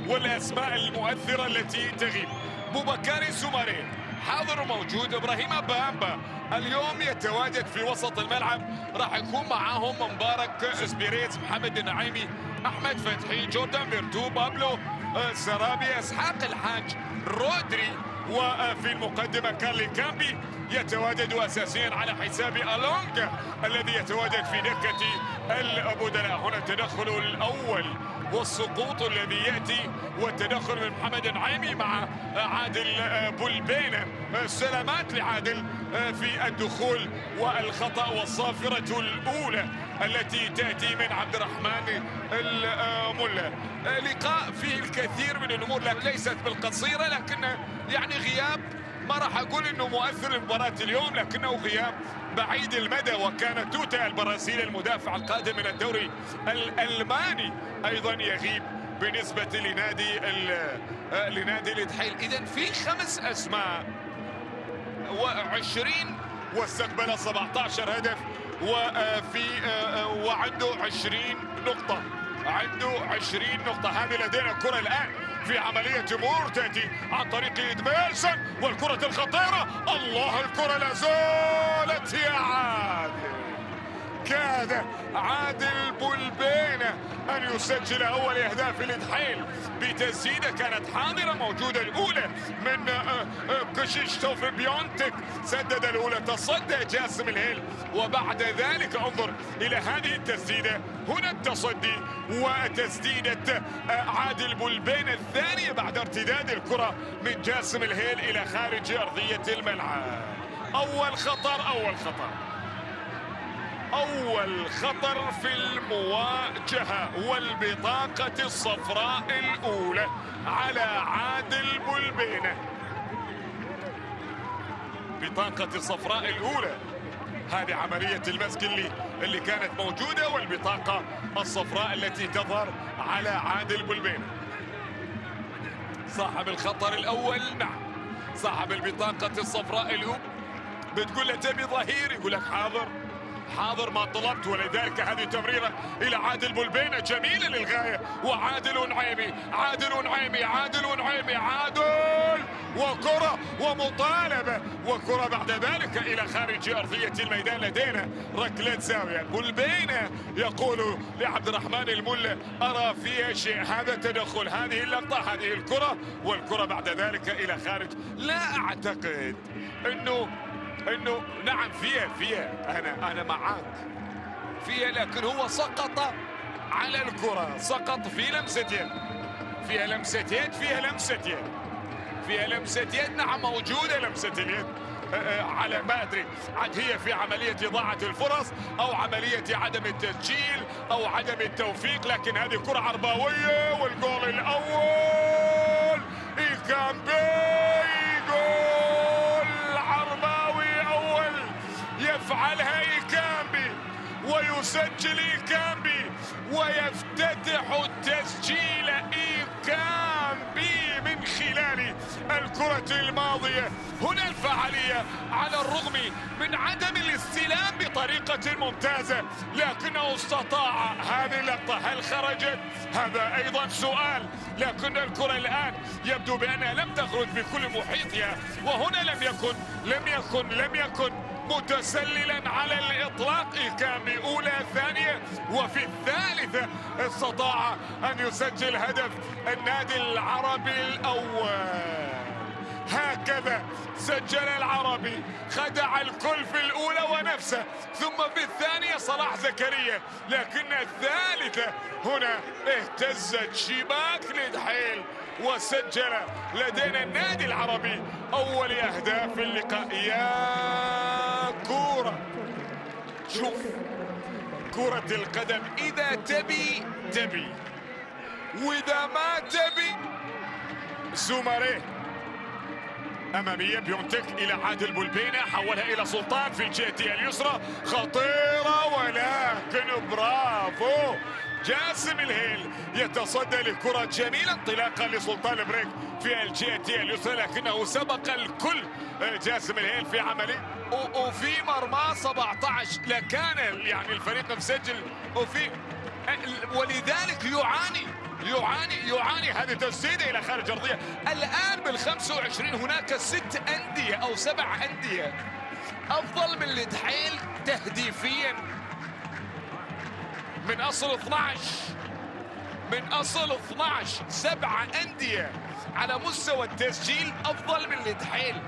والأسماء المؤثرة التي تغيب. بوبكاري سوماري حاضر موجود. إبراهيم بامبا اليوم يتواجد في وسط الملعب، راح يكون معاهم مبارك سبيريتس، محمد النعيمي، أحمد فتحي، جوردان فيرتو، بابلو سرابي، إسحاق الحاج، رودري، وفي المقدمة كارلي كامبي يتواجد أساسيا على حساب ألونجا الذي يتواجد في دكة البدلاء. هنا التدخل الأول والسقوط الذي يأتي والتدخل من محمد النعيمي مع عادل بولبينة. سلامات لعادل في الدخول والخطأ والصافرة الأولى التي تأتي من عبد الرحمن الملا. لقاء فيه الكثير من الأمور ليست بالقصيرة، لكن يعني غياب ما راح أقول إنه مؤثر لمباراة اليوم، لكنه غياب بعيد المدى. وكان توتا البرازيلي المدافع القادم من الدوري الألماني أيضا يغيب بالنسبة لنادي الإدحيل. إذن في 5 أسماء و20 واستقبل 17 هدف وعنده 20 نقطة. عنده 20 نقطة. هذه لدينا كرة الآن في عملية مرور تأتي عن طريق إدميلسون، والكرة الخطيرة، الله، الكرة لا زالت يا عادل. كاد عادل بولبينة أن يسجل أول أهداف الإدحيل بتسديدة كانت حاضرة موجودة. الأولى من كوشيش توفي بيونتك، سدد الأولى، تصدى جاسم الهيل، وبعد ذلك انظر إلى هذه التسديدة. هنا التصدي وتسديدة عادل بولبينة الثانية بعد ارتداد الكرة من جاسم الهيل إلى خارج أرضية الملعب. أول خطر في المواجهة والبطاقة الصفراء الأولى على عادل بولبينة. بطاقة الصفراء الأولى، هذه عملية المسك اللي كانت موجودة، والبطاقة الصفراء التي تظهر على عادل بولبينة. صاحب الخطر الأول، نعم، صاحب البطاقة الصفراء الأولى. بتقول له تبي ظهير، يقول لك حاضر ما طلبت. ولذلك هذه تمريرة إلى عادل بولبينة جميلة للغاية، وعادل نعيمي، وكرة ومطالبة، وكرة بعد ذلك إلى خارج أرضية الميدان. لدينا ركلة زاوية. بولبينة يقول لعبد الرحمن الملا أرى فيها شيء، هذا تدخل، هذه اللقطة، هذه الكرة، والكرة بعد ذلك إلى خارج. لا أعتقد انه نعم فيها انا معاك فيها، لكن هو سقط على الكرة، سقط في لمسة يد. فيها لمسة يد، نعم موجودة لمسة اليد. على ما ادري عاد هي في عملية إضاعة الفرص او عملية عدم التسجيل او عدم التوفيق، لكن هذه كرة عرباوية. والجول الاول إيكامبي، جول عرباوي اول يفعلها إيكامبي، ويسجل إيكامبي، ويفتتح التسجيل إيكامبي من خلال الكرة الماضية. هنا الفعالية على الرغم من عدم الاستلام بطريقة ممتازة، لكنه استطاع هذه اللقطة. هل خرجت؟ هذا أيضا سؤال، لكن الكرة الآن يبدو بأنها لم تخرج بكل محيطها، وهنا لم يكن متسللا على الإطلاق. إيكامبي أولى ثانية، وفي الثالثة استطاع أن يسجل هدف النادي العربي الأول. هكذا سجل العربي، خدع الكل في الأولى ونفسه، ثم في الثانية صلاح زكريا، لكن الثالثة هنا اهتزت شباك الإدحيل وسجل لدينا النادي العربي أول أهداف اللقاء. يا كورة، شوف كرة القدم، إذا تبي، وإذا ما تبي. سوماري أمامية، بيونتك إلى عادل بولبينة، حولها إلى سلطان في الجهة اليسرى، خطيرة، ولكن برافو جاسم الهيل يتصدى لكرة جميلة انطلاقا لسلطان بريك في الجهة اليسرى، لكنه سبق الكل جاسم الهيل في عمله، وفي مرمى 17 لكان يعني الفريق مسجل، ولذلك يعاني يعاني هذه تسديده الى خارج ارضيه. الان بال25 هناك 6 انديه او 7 انديه افضل من الدحيل تهديفيا من اصل 12. من اصل 12 7 انديه على مستوى التسجيل افضل من الدحيل.